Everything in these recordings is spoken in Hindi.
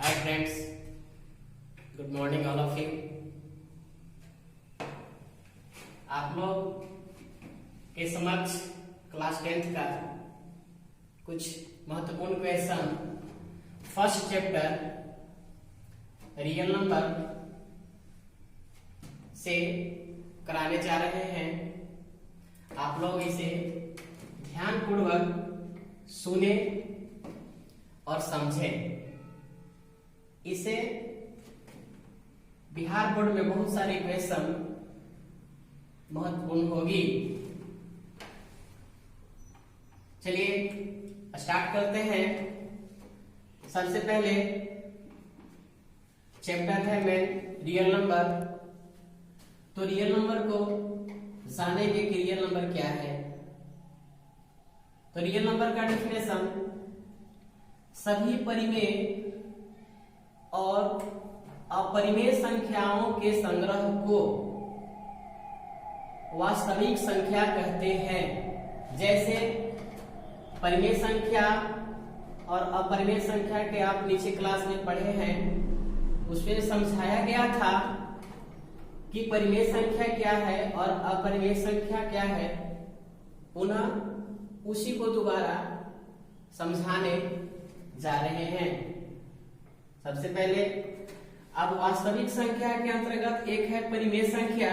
Hi friends, good morning all of you. आप लोग के समक्ष क्लास 10th का कुछ महत्वपूर्ण question first chapter real number से कराने जा रहे हैं। आप लोग इसे ध्यानपूर्वक सुने और समझें। इसे बिहार बोर्ड में बहुत सारे क्वेश्चन महत्वपूर्ण होगी। चलिए स्टार्ट करते हैं। सबसे पहले चैप्टर है मेन रियल नंबर। तो रियल नंबर को जानेंगे कि रियल नंबर क्या है। तो रियल नंबर का डेफिनेशन सभी परिमेय और अपरिमेय संख्याओं के संग्रह को वास्तविक संख्या कहते हैं। जैसे परिमेय संख्या और अपरिमेय संख्या के आप नीचे क्लास में पढ़े हैं, उसमें समझाया गया था कि परिमेय संख्या क्या है और अपरिमेय संख्या क्या है। पुनः उसी को दोबारा समझाने जा रहे हैं। सबसे पहले अब वास्तविक संख्या के अंतर्गत एक है परिमेय संख्या,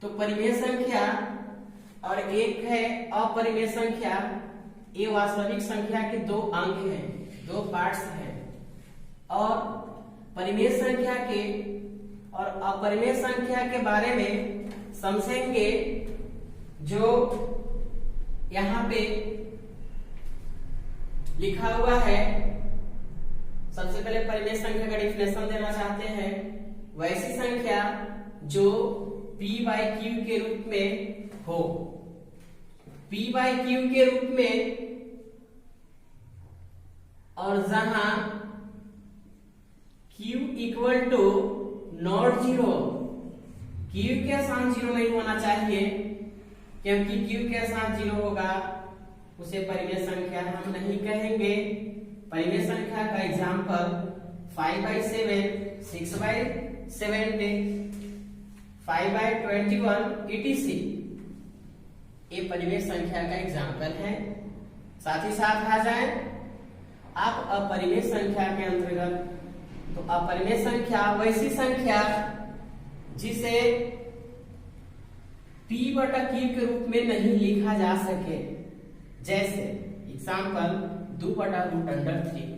तो परिमेय संख्या और एक है अपरिमेय संख्या। ये वास्तविक संख्या के दो अंग हैं, दो पार्ट्स हैं। और परिमेय संख्या के और अपरिमेय संख्या के बारे में समझेंगे। जो यहाँ पे लिखा हुआ है, सबसे पहले परिमेय संख्या का डेफिनेशन देना चाहते हैं। वैसी संख्या जो p/q के रूप में हो, p/q के रूप में, और जहां q equal to not zero, q के साथ जीरो नहीं होना चाहिए, क्योंकि q के साथ जीरो होगा उसे परिमेय संख्या हम नहीं कहेंगे। परिमेय संख्या का एग्जाम्पल 5/7, 6/70, 5/21 etc. ये परिमेय संख्या का एग्जाम्पल है। साथ ही साथ आ जाए आप अपरिमेय संख्या के अंतर्गत। तो अपरिमेय संख्या वैसी संख्या जिसे p/q के रूप में नहीं लिखा जा सके। जैसे एग्जाम्पल 2/√3,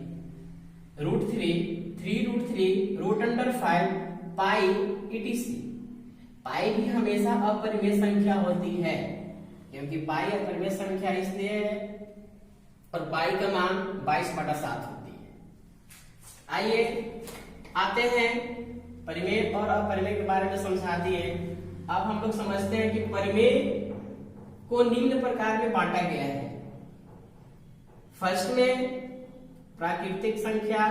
√3, 3√3, √5, पाई etc. पाई भी हमेशा अपरिमेय संख्या होती है, क्योंकि पाई अपरिमेय संख्या इसलिए है और पाई का मान 22/7 होती है। आइए आते हैं, परिमेय और अपरिमेय के बारे में समझा दिए। अब हम लोग समझते हैं कि परिमेय को निम्न प्रकार में बांटा गया है। फर्स्ट में प्राकृतिक संख्या,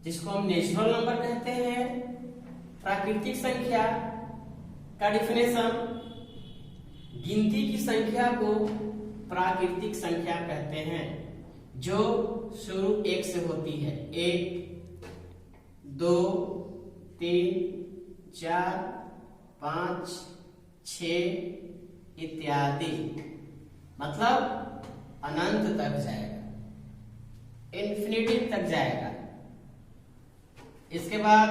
जिसको हम नेचुरल नंबर कहते हैं। प्राकृतिक संख्या का डेफिनेशन, गिनती की संख्या को प्राकृतिक संख्या कहते हैं, जो शुरू 1 से होती है। 1, 2, 3, 4, 5, 6 इत्यादि, मतलब अनंत तक जाएगा, इन्फिनिटी तक जाएगा। इसके बाद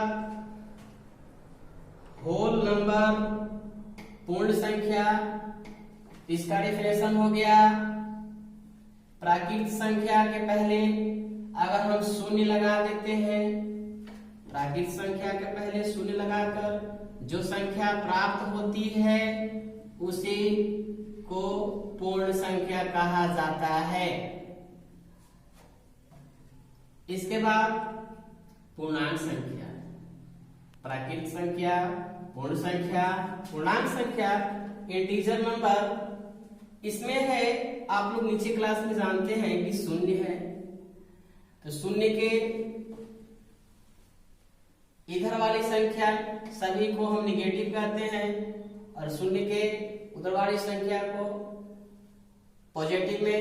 होल नंबर, पूर्ण संख्या, इसका डेफिनेशन हो गया। प्राकृतिक संख्या के पहले अगर हम शून्य लगा देते हैं, प्राकृतिक संख्या के पहले शून्य लगाकर जो संख्या प्राप्त होती है उसे को पूर्ण संख्या कहा जाता है। इसके बाद पूर्णांक संख्या, प्राकृतिक संख्या, पूर्ण संख्या, पूर्णांक संख्या, इंटीजर नंबर। इसमें है, आप लोग नीचे क्लास में जानते हैं कि शून्य है, तो शून्य के इधर वाली संख्या सभी को हम निगेटिव कहते हैं, और शून्य के उधर वाली संख्या को पॉजिटिव में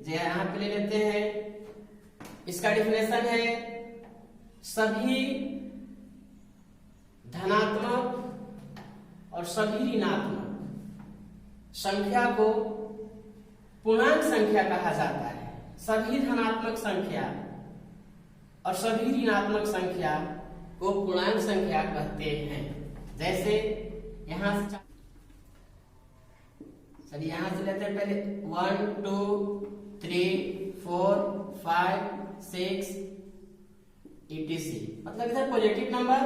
जो यहाँ पे ले लेते हैं। इसका डेफिनेशन है सभी धनात्मक और सभी ऋणात्मक संख्या को पूर्णांक संख्या कहा जाता है। सभी धनात्मक संख्या और सभी ऋणात्मक संख्या को पूर्णांक संख्या कहते हैं। जैसे यहां से चलिए यहां से लेते हैं पहले 1 2 3 4 5 6 etc। मतलब इधर पॉजिटिव नंबर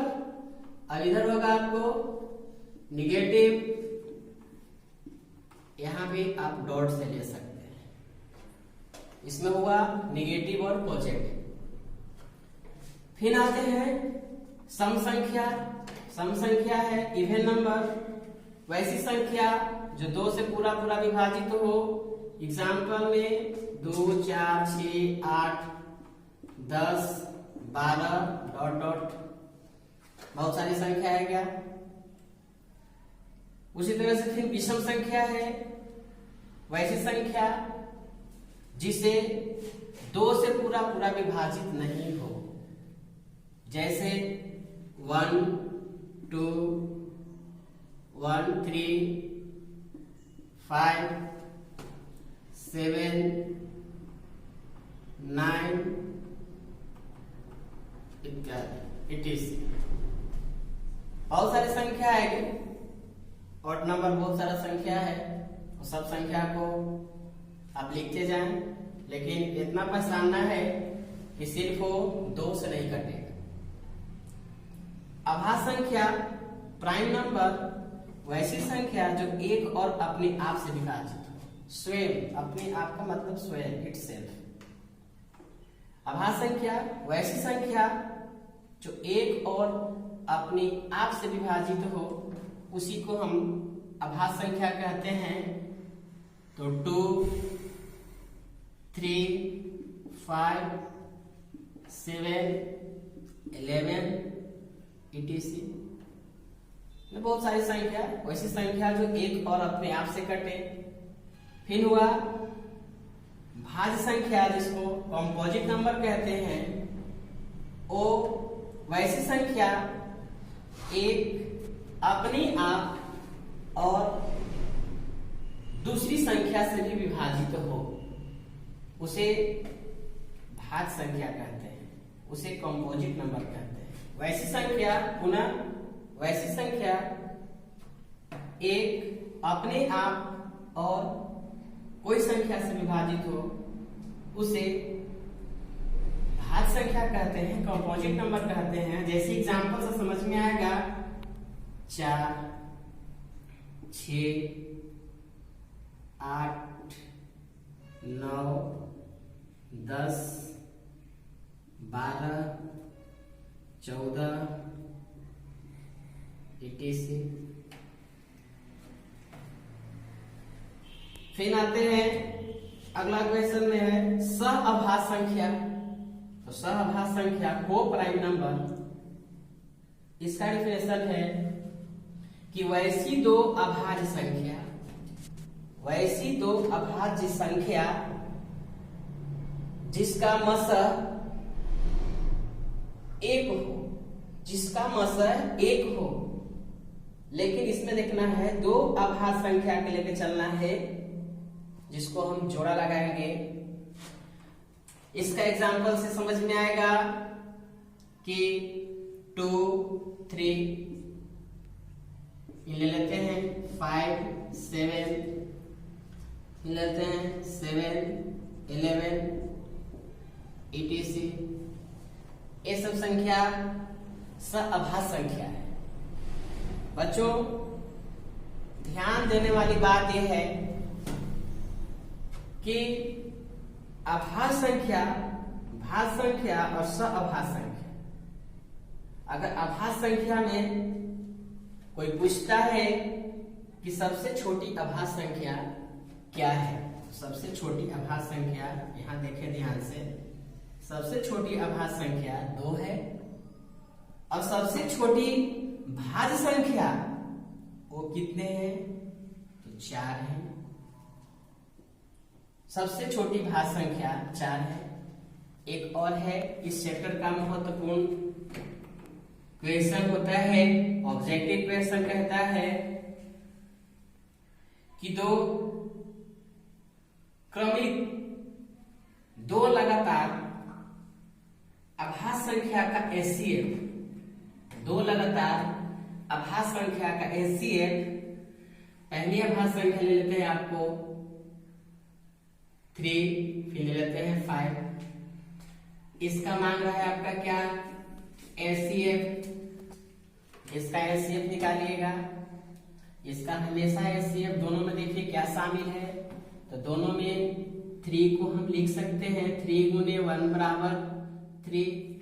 और इधर होगा आपको निगेटिव। यहां भी आप डॉट से ले सकते हैं। इसमें हुआ निगेटिव और पॉजिटिव। फिर आते हैं सम संख्या। सम संख्या है इवन नंबर, वैसी संख्या जो 2 से पूरा पूरा विभाजित हो। एग्जाम्पल में 2 4 6 8 10 12 डॉट डॉट बहुत सारी संख्या है क्या। उसी तरह से फिर विषम संख्या है, वैसी संख्या जिसे 2 से पूरा पूरा विभाजित नहीं हो। जैसे 1 2 1 3 5 7 9 इत्यादि etc। बहुत सारी संख्या है, ऑड नंबर बहुत सारा संख्या है, और सब संख्या को आप लिखते जाएं, लेकिन इतना पहचानना है कि सिर्फ वो 2 से नहीं कटेगा। आभास संख्या प्राइम नंबर वैसी संख्या जो एक और अपने आप से विभाजित हो। स्वयं, अपने आप का मतलब स्वयं, इटसेल्फ। आभास संख्या वैसी संख्या जो एक और अपने आप से विभाजित हो, उसी को हम आभास संख्या कहते हैं। तो 2 3 5 7 11 etc। बहुत सारी संख्या, वैसी संख्या जो एक और अपने आप से कटे। फिर हुआ भाज्य संख्या जिसको कंपोजिट नंबर कहते हैं। वो वैसी संख्या एक अपने आप और दूसरी संख्या से भी विभाजित हो, उसे भाज्य संख्या कहते हैं, उसे कंपोजिट नंबर कहते हैं। वैसी संख्या, पुनः वैसी संख्या एक अपने आप और कोई संख्या से विभाजित हो, उसे भाज्य संख्या कहते हैं, कंपोजिट नंबर कहते हैं। जैसे एग्जांपल से समझ में आएगा 4 6 8 9 10 12 14 etc। फिर आते हैं अगला क्वेश्चन में है सहअभाज्य संख्या। तो सहअभाज्य संख्या को प्राइम नंबर, इसका डिफिनेशन है कि वैसी दो अभाज्य संख्या, वैसी दो अभाज्य संख्या जिसका मसह एक हो, जिसका मसह एक हो। लेकिन इसमें देखना है दो अभाज्य संख्या के लेके चलना है, जिसको हम जोड़ा लगाएंगे। इसका एग्जांपल से समझ में आएगा कि 2 3 ले लेते हैं, 5 7 लेते हैं, 7 11 etc। ये सब संख्या सहअभाज्य संख्या है। बच्चों ध्यान देने वाली बात यह है कि अभाज्य संख्या, भाज्य संख्या और सहअभाज्य संख्या, अगर अभाज्य संख्या में कोई पूछता है कि सबसे छोटी अभाज्य संख्या क्या है, सबसे छोटी अभाज्य संख्या यहां देखें ध्यान से, सबसे छोटी अभाज्य संख्या 2 है, और सबसे छोटी भाज्य संख्या वो कितने हैं, तो 4 है। सबसे छोटी भाज्य संख्या 4 है। एक और है इस चैप्टर का महत्वपूर्ण क्वेश्चन होता है, ऑब्जेक्टिव क्वेश्चन कहता है कि दो लगातार अभाज्य संख्या का एचसीएफ, दो लगातार अभाज्य संख्या का एचसीएफ, पहली अभाज्य संख्या ले लेते हैं आपको 3, फिर ले लेते हैं 5, इसका मान रहा है आपका क्या एचसीएफ, इसका एचसीएफ निकालिएगा, इसका हमेशा एचसीएफ दोनों में देखिए क्या शामिल है, तो दोनों में 3 को हम लिख सकते हैं, 3 गुने 1 बराबर 3,